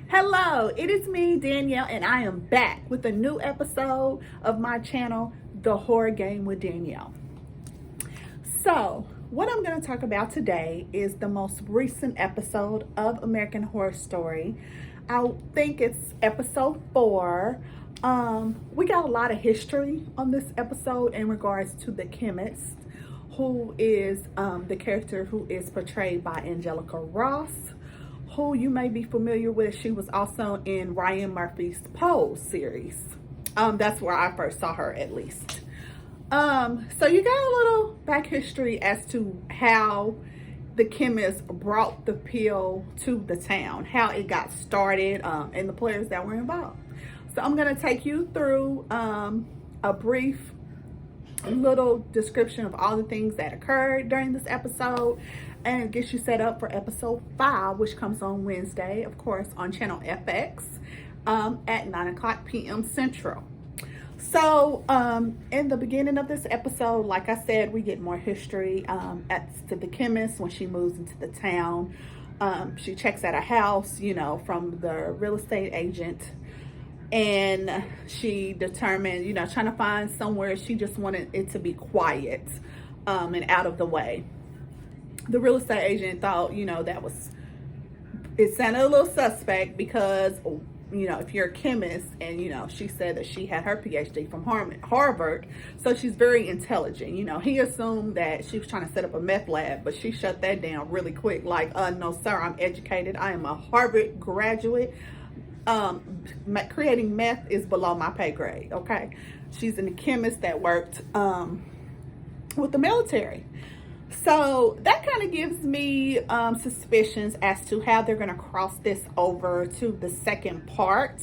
Hello, it is me, Danielle, and I am back with a new episode of my channel, The Horror Game with Danielle. So, what I'm going to talk about today is the most recent episode of American Horror Story. I think it's episode 4. We got a lot of history on this episode in regards to the chemist, who is the character who is portrayed by Angelica Ross, who you may be familiar with. She was also in Ryan Murphy's Pose series. That's where I first saw her, at least. So you got a little back history as to how the chemist brought the pill to the town, how it got started, and the players that were involved. So I'm going to take you through a brief little description of all the things that occurred during this episode and get you set up for episode 5, which comes on Wednesday, of course, on channel FX at 9:00 p.m. Central. So in the beginning of this episode, like I said, we get more history as to the chemist when she moves into the town. She checks out a house, from the real estate agent, and she determined, trying to find somewhere. She just wanted it to be quiet and out of the way. The real estate agent thought, it sounded a little suspect because, if you're a chemist, and, she said that she had her PhD from Harvard, so she's very intelligent. He assumed that she was trying to set up a meth lab, but she shut that down really quick. Like, no, sir, I'm educated. I am a Harvard graduate. Creating meth is below my pay grade, okay? She's a chemist that worked with the military. So that kind of gives me suspicions as to how they're going to cross this over to the second part,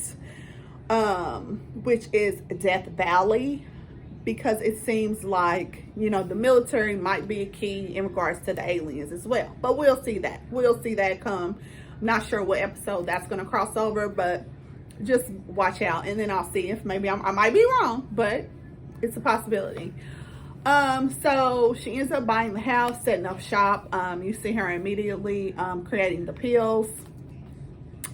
which is Death Valley, because it seems like, the military might be a key in regards to the aliens as well. But we'll see that. We'll see that come. I'm not sure what episode that's going to cross over, but just watch out. And then I'll see if maybe I might be wrong, but it's a possibility. So she ends up buying the house, setting up shop. You see her immediately creating the pills.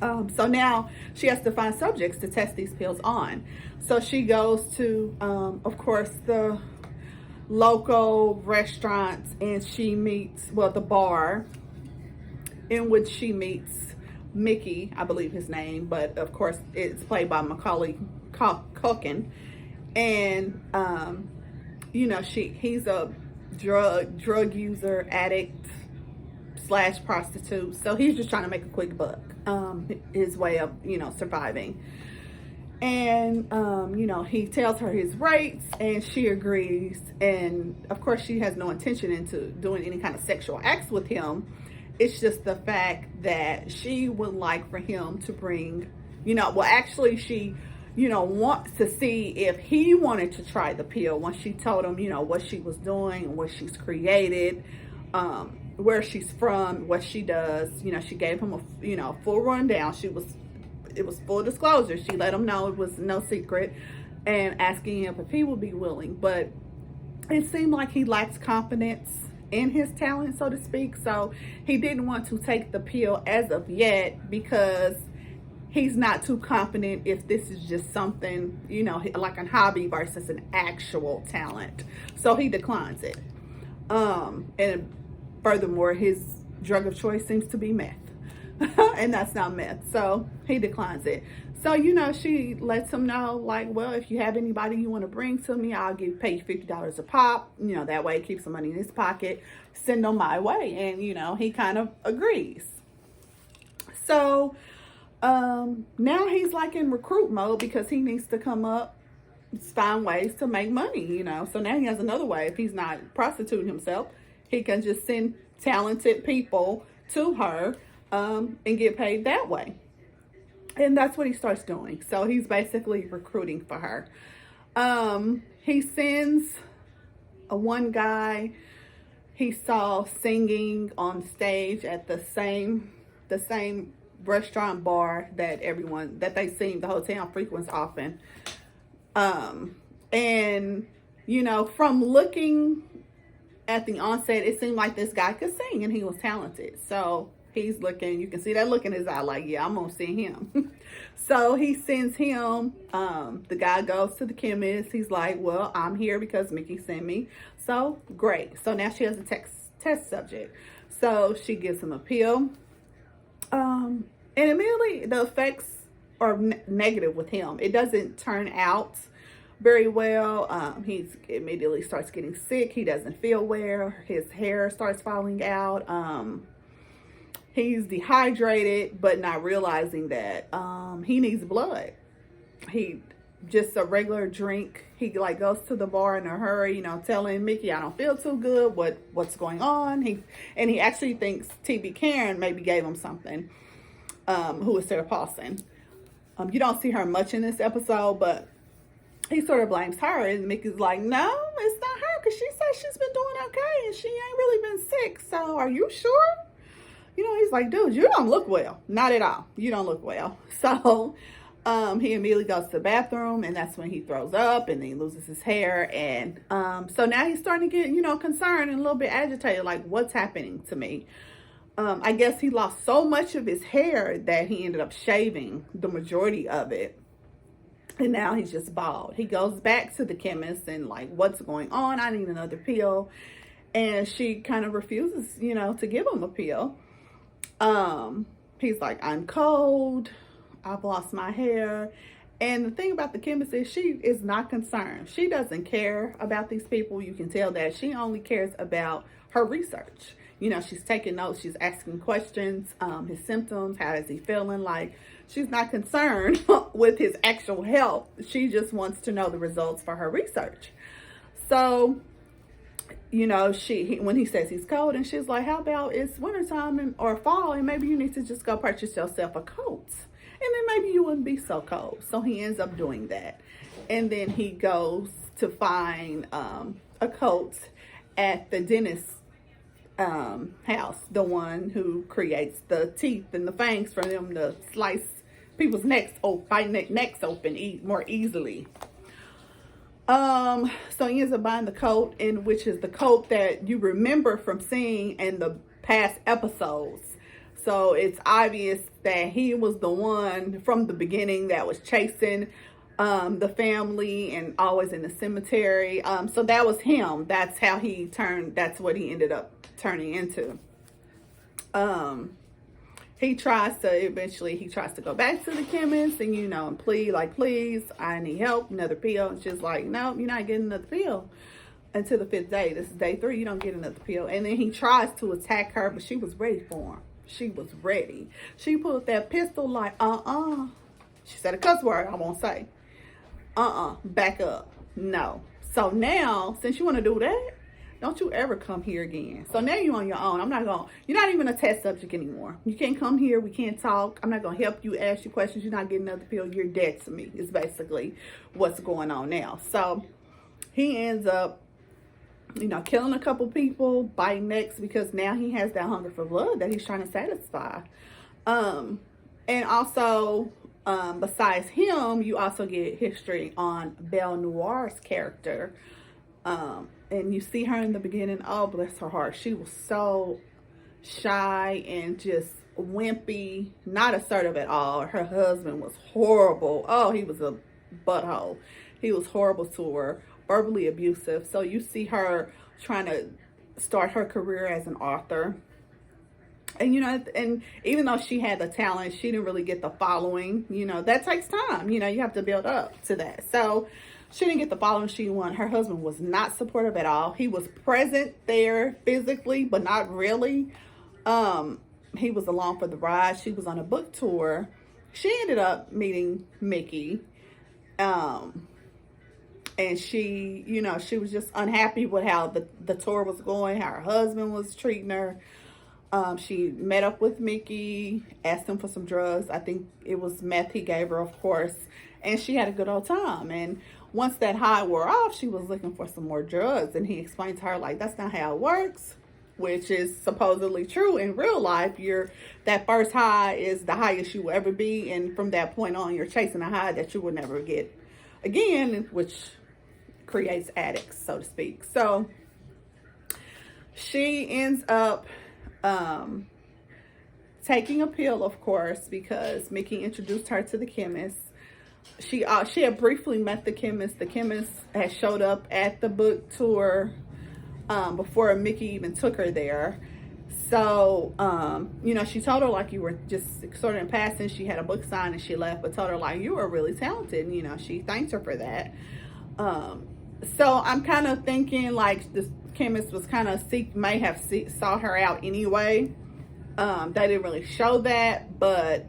So now she has to find subjects to test these pills on. So she goes to, of course, the local restaurants, and she meets, the bar, in which she meets Mickey, I believe his name, but of course it's played by Macaulay Culkin. And, he's a drug user, addict / prostitute. So he's just trying to make a quick buck, his way of, surviving. And, he tells her his rates, and she agrees. And of course she has no intention into doing any kind of sexual acts with him. It's just the fact that she would like for him to bring, she wants to see if he wanted to try the pill. Once she told him, what she was doing, what she's created, where she's from, what she does. She gave him a full rundown. It was full disclosure. She let him know it was no secret, and asking him if he would be willing. But it seemed like he lacks confidence in his talent, so to speak. So he didn't want to take the pill as of yet, because he's not too confident if this is just something, like a hobby versus an actual talent. So he declines it. And furthermore, his drug of choice seems to be meth. And that's not meth. So he declines it. So, she lets him know, like, well, if you have anybody you want to bring to me, I'll pay you $50 a pop. That way he keeps some money in his pocket. Send them my way. And, he kind of agrees. So now he's like in recruit mode, because he needs to come up, find ways to make money, So now he has another way. If he's not prostituting himself, he can just send talented people to her and get paid that way. And that's what he starts doing. So he's basically recruiting for her. He sends one guy he saw singing on stage at the same restaurant bar that they sing, the whole town frequents often. And from looking at the onset, it seemed like this guy could sing and he was talented. So He's looking, you can see that look in his eye like, yeah, I'm gonna send him. So he sends him, the guy goes to the chemist. He's like, well, I'm here because Mickey sent me. So great. So now she has a test subject. So she gives him a pill. And immediately the effects are negative with him. It doesn't turn out very well. He immediately starts getting sick. He doesn't feel well. His hair starts falling out. He's dehydrated, but not realizing that he needs blood. He just a regular drink. He like goes to the bar in a hurry, you know, telling Mickey, I don't feel too good. What's going on? He actually thinks TB Karen maybe gave him something. Who is Sarah Paulson. You don't see her much in this episode, but he sort of blames her, and Mickey's like, no, it's not her, because she said she's been doing okay and she ain't really been sick. So are you sure? You know, he's like, dude, you don't look well. Not at all. You don't look well. So he immediately goes to the bathroom, and that's when he throws up, and then he loses his hair. And so now he's starting to get, you know, concerned and a little bit agitated, like, what's happening to me? I guess he lost so much of his hair that he ended up shaving the majority of it. And now he's just bald. He goes back to the chemist and like, what's going on? I need another pill. And she kind of refuses, you know, to give him a pill. He's like, I'm cold. I've lost my hair. And the thing about the chemist is she is not concerned. She doesn't care about these people. You can tell that she only cares about her research. You know, she's taking notes. She's asking questions, his symptoms. How is he feeling? Like, she's not concerned with his actual health. She just wants to know the results for her research. So, you know, when he says he's cold, and she's like, how about it's wintertime or fall, and maybe you need to just go purchase yourself a coat. And then maybe you wouldn't be so cold. So he ends up doing that. And then he goes to find a coat at the dentist's house, the one who creates the teeth and the fangs for them to slice people's necks open more easily. So he ends up buying the coat, and which is the coat that you remember from seeing in the past episodes. So it's obvious that he was the one from the beginning that was chasing the family and always in the cemetery. So that was him. That's how he turned. That's what he ended up turning into. He tries to go back to the chemist and, you know, and plead like, please, I need help, another pill. And she's like, no, you're not getting another pill until the 5th day. This is day 3. You don't get another pill. And then he tries to attack her, but she was ready for him. She was ready. She pulled that pistol like, She said a cuss word, I won't say. Back up. No. So now, since you want to do that, don't you ever come here again. So now you're on your own. You're not even a test subject anymore. You can't come here. We can't talk. I'm not going to help you, ask you questions. You're not getting another pill. You're dead to me. Is basically what's going on now. So he ends up, you know, killing a couple people, biting necks, because now he has that hunger for blood that he's trying to satisfy. And also, besides him, you also get history on Belle Noir's character. And you see her in the beginning. Oh, bless her heart. She was so shy and just wimpy, not assertive at all. Her husband was horrible. Oh, he was a butthole. He was horrible to her, verbally abusive. So you see her trying to start her career as an author. And, you know, and even though she had the talent, she didn't really get the following. You know, that takes time. You know, you have to build up to that. So she didn't get the following she wanted. Her husband was not supportive at all. He was present there physically, but not really. He was along for the ride. She was on a book tour. She ended up meeting Mickey. And she, you know, she was just unhappy with how the tour was going, how her husband was treating her. She met up with Mickey, asked him for some drugs. I think it was meth he gave her, of course. And she had a good old time. And once that high wore off, she was looking for some more drugs. And he explained to her, like, that's not how it works, which is supposedly true in real life. That first high is the highest you will ever be. And from that point on, you're chasing a high that you will never get again, which creates addicts, so to speak. So she ends up taking a pill, of course, because Mickey introduced her to the chemist. She had briefly met the chemist. The chemist had showed up at the book tour before Mickey even took her there. So, you know, she told her, like, you were just sort of in passing. She had a book signed and she left, but told her, like, you were really talented. And, you know, she thanked her for that. So I'm kind of thinking, like, this chemist was kind of may have saw her out anyway. They didn't really show that, but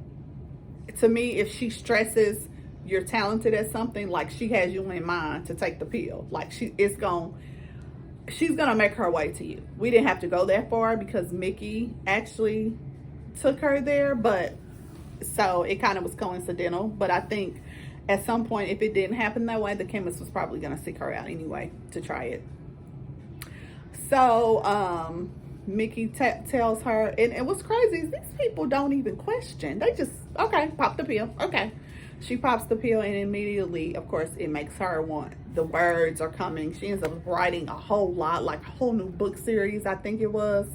to me, if she stresses you're talented at something, like, she has you in mind to take the pill. Like, she's gonna make her way to you. We didn't have to go that far because Mickey actually took her there, but so it kind of was coincidental. But I think at some point, if it didn't happen that way, the chemist was probably gonna seek her out anyway to try it. So Mickey tells her, and what's crazy is these people don't even question. They just, okay, pop the pill. Okay. She pops the pill, and immediately, of course, it makes her want, the words are coming. She ends up writing a whole lot, like a whole new book series, I think it was.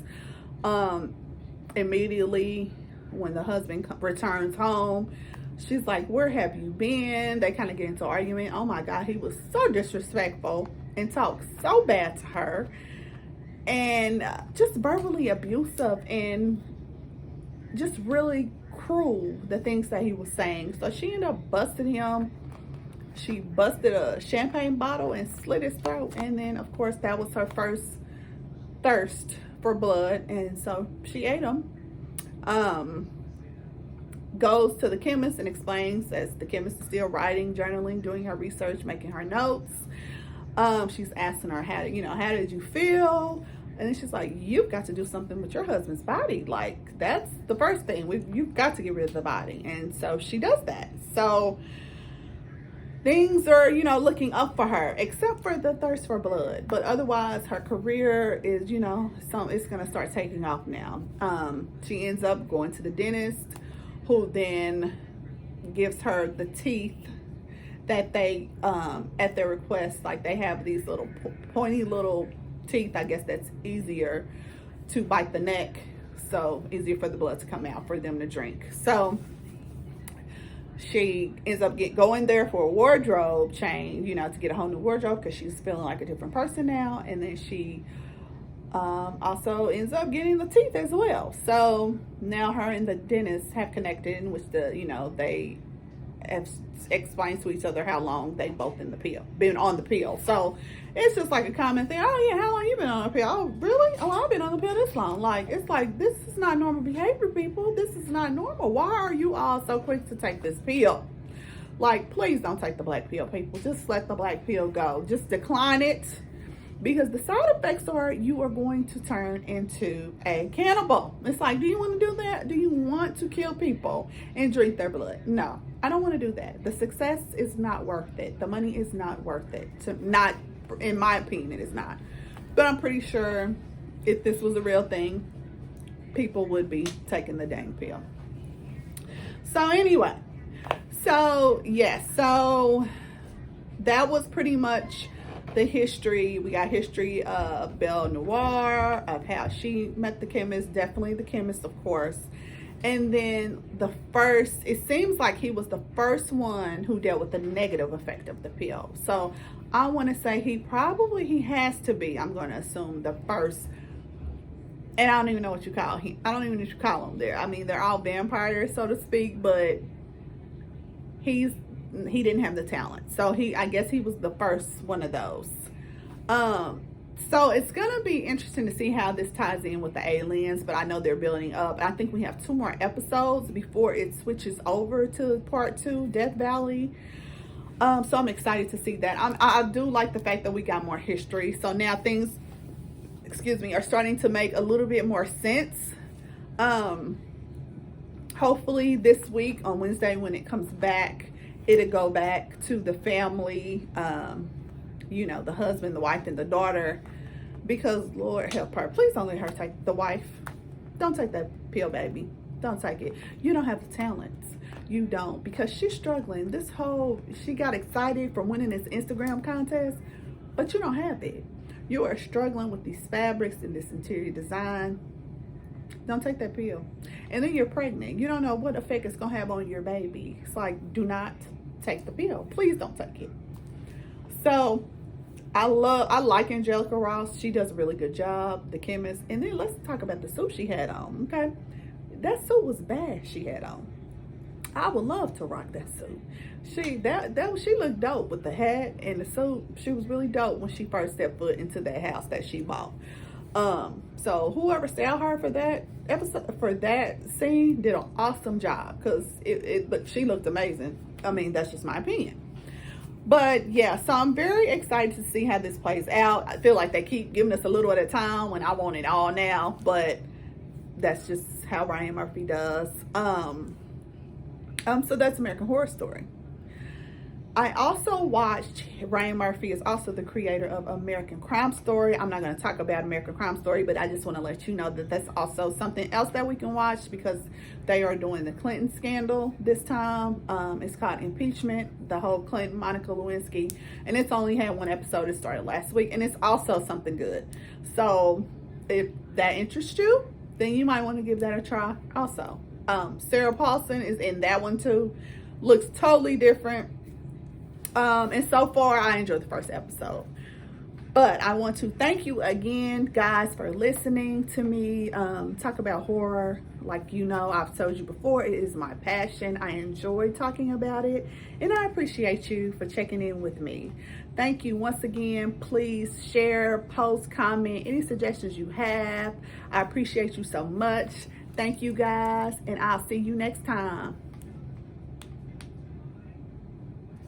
Immediately, when the husband returns home, she's like, where have you been? They kind of get into an argument. Oh my God, he was so disrespectful and talked so bad to her. And just verbally abusive and just really cruel, the things that he was saying. So she ended up busting him. She busted a champagne bottle and slit his throat. And then, of course, that was her first thirst for blood. And so she ate him. Goes to the chemist and explains, as the chemist is still writing, journaling, doing her research, making her notes. She's asking her, how did you feel? And then she's like, you've got to do something with your husband's body. Like, that's the first thing. You've got to get rid of the body. And so she does that. So things are, looking up for her, except for the thirst for blood. But otherwise, her career is, it's going to start taking off now. She ends up going to the dentist, who then gives her the teeth that they, at their request, like, they have these little pointy little teeth, I guess, that's easier to bite the neck, so easier for the blood to come out for them to drink. So she ends up going there for a wardrobe change, to get a whole new wardrobe, because she's feeling like a different person now. And then she also ends up getting the teeth as well. So now her and the dentist have connected, in which they have explained to each other how long they both been on the pill. So it's just like a common thing. Oh yeah, how long you been on the pill? Oh really? Oh, I've been on the pill this long. Like, it's like, this is not normal behavior, people. This is not normal. Why are you all so quick to take this pill? Like, please don't take the black pill, people. Just let the black pill go. Just decline it, because the side effects are you are going to turn into a cannibal. It's like, do you want to do that? Do you want to kill people and drink their blood? No, I don't want to do that. The success is not worth it. The money is not worth it. Not, in my opinion, it is not. But I'm pretty sure if this was a real thing, people would be taking the dang pill. So anyway, so yes, so that was pretty much the history. We got history of Belle Noire, of how she met the chemist, definitely the chemist, of course. And then it seems like he was the first one who dealt with the negative effect of the pill. So I want to say he has to be, I'm going to assume, the first. And I don't even know what you call him. I don't even know what you call him there. I mean, they're all vampires, so to speak, but he didn't have the talent. So I guess he was the first one of those. So it's gonna be interesting to see how this ties in with the aliens, but I know they're building up. I think we have 2 more episodes before it switches over to part 2, Death Valley. So I'm excited to see that. I do like the fact that we got more history. So now things, are starting to make a little bit more sense. Hopefully this week on Wednesday, when it comes back, it'll go back to the family, the husband, the wife, and the daughter, because Lord help her. Please don't let her take the wife. Don't take that pill, baby. Don't take it. You don't have the talents. You don't, because she's struggling. She got excited from winning this Instagram contest, but you don't have it. You are struggling with these fabrics and this interior design. Don't take that pill. and then you're pregnant. You don't know what effect it's gonna have on your baby. It's like, do not take the pill. Please don't take it. So I like Angelica Ross. She does a really good job, the chemist. And then let's talk about the suit she had on, okay? That suit was bad she had on. I would love to rock that suit. She looked dope with the hat and the suit. She was really dope when she first stepped foot into that house that she bought. So whoever styled her for that episode, for that scene, did an awesome job, because she looked amazing. I mean, that's just my opinion. But yeah, so I'm very excited to see how this plays out. I feel like they keep giving us a little at a time when I want it all now, but that's just how Ryan Murphy does. So that's American Horror Story. I also watched, Ryan Murphy is also the creator of American Crime Story. I'm not going to talk about American Crime Story, but I just want to let you know that that's also something else that we can watch, because they are doing the Clinton scandal this time. It's called Impeachment, the whole Clinton, Monica Lewinsky, and it's only had one episode. It started last week, and it's also something good. So if that interests you, then you might want to give that a try also. Sarah Paulson is in that one too. Looks totally different. And so far, I enjoyed the first episode. But I want to thank you again, guys, for listening to me talk about horror. Like, you know, I've told you before, it is my passion. I enjoy talking about it, and I appreciate you for checking in with me. Thank you once again. Please share, post, comment, any suggestions you have. I appreciate you so much. Thank you, guys, and I'll see you next time.